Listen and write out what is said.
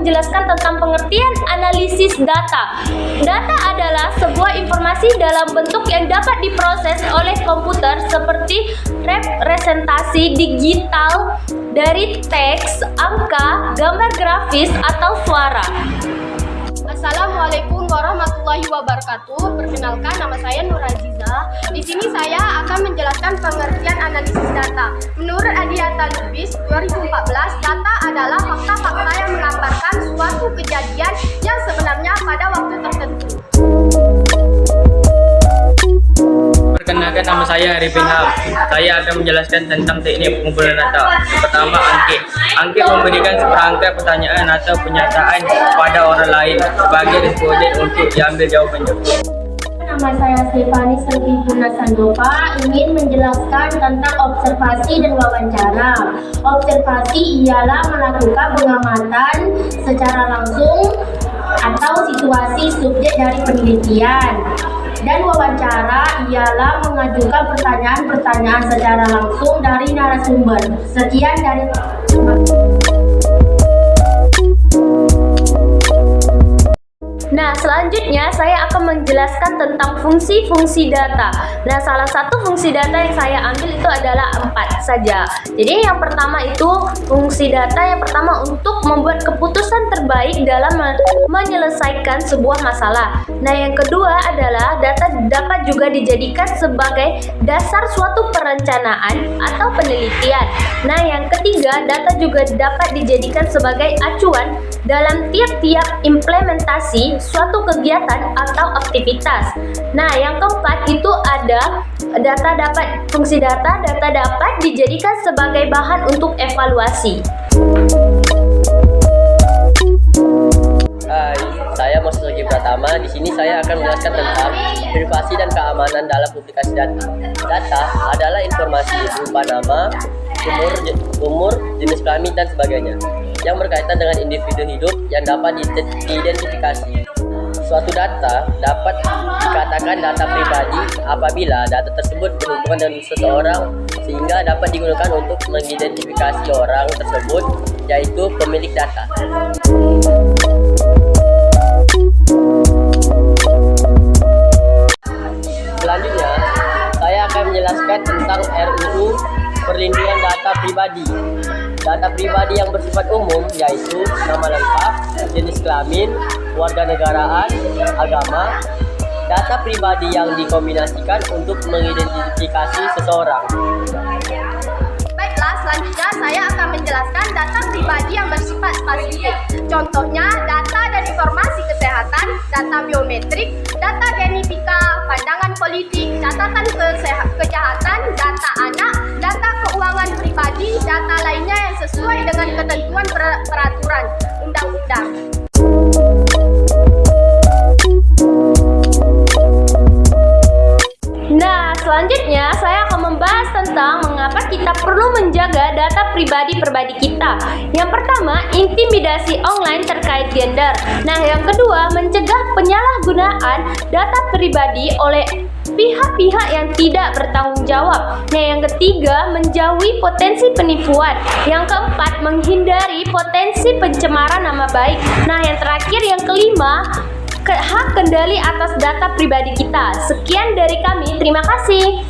menjelaskan tentang pengertian analisis data. Data adalah sebuah informasi dalam bentuk yang dapat diproses oleh komputer seperti representasi digital dari teks, angka, gambar grafis, atau suara. Assalamualaikum warahmatullahi wabarakatuh. Perkenalkan, nama saya Nur Aziza. Di sini saya akan menjelaskan pengertian analisis data. Menurut Adiata Lubis 2014, data adalah fakta-fakta yang menggambarkan suatu kejadian yang sebenarnya pada waktu tertentu. Perkenalkan, nama saya Arifin Ham. Saya akan menjelaskan tentang teknik pengumpulan data. Pertama, angke. Angke memberikan seperangkat pertanyaan atau pernyataan kepada orang lain sebagai responden untuk diambil jawabannya. Nama saya Stefani Selviguna Sandoka, ingin menjelaskan tentang observasi dan wawancara. Observasi ialah melakukan pengamatan secara langsung atau situasi subjek dari penelitian. Dan wawancara ialah mengajukan pertanyaan-pertanyaan secara langsung dari narasumber. Sekian dari Nah, selanjutnya saya akan menjelaskan tentang fungsi-fungsi data. Nah, salah satu fungsi data yang saya ambil itu adalah 4 saja. Jadi yang pertama itu fungsi data yang pertama untuk membuat keputusan terbaik dalam menyelesaikan sebuah masalah. Nah, yang kedua adalah data dapat juga dijadikan sebagai dasar suatu perencanaan atau penelitian. Nah, yang ketiga, data juga dapat dijadikan sebagai acuan dalam tiap-tiap implementasi suatu kegiatan atau aktivitas. Nah, yang keempat itu ada fungsi data dapat dijadikan sebagai bahan untuk evaluasi. Hai, saya Moses Yogi Pratama. Di sini saya akan menjelaskan tentang privasi dan keamanan dalam publikasi data. Data adalah informasi berupa nama, umur, jenis kelamin, dan sebagainya yang berkaitan dengan individu hidup yang dapat diidentifikasi. Suatu data dapat dikatakan data pribadi apabila data tersebut berhubungan dengan seseorang sehingga dapat digunakan untuk mengidentifikasi orang tersebut, yaitu pemilik data. Selanjutnya, saya akan menjelaskan tentang RUU Perlindungan Data Pribadi. Data pribadi yang bersifat umum yaitu nama lengkap, jenis kelamin, warganegaraan, agama. Data pribadi yang dikombinasikan untuk mengidentifikasi seseorang. Baiklah, selanjutnya saya akan menjelaskan data pribadi yang bersifat spesifik. Contohnya, data dan informasi kesehatan, data biometrik, data genetika, pandangan politik, catatan kejahatan, data anak, data keuangan pribadi, data lainnya yang sesuai dengan ketentuan peraturan undang-undang. Nah, selanjutnya saya akan membahas tentang mengapa kita perlu menjaga data pribadi kita. Yang pertama, intimidasi online terkait gender. Nah, yang kedua, mencegah penyalahgunaan data pribadi oleh pihak-pihak yang tidak bertanggung jawab. Nah, yang ketiga, menjauhi potensi penipuan. Yang keempat, menghindari potensi pencemaran nama baik. Nah, yang terakhir, yang kelima, hak kendali atas data pribadi kita. Sekian dari kami, terima kasih.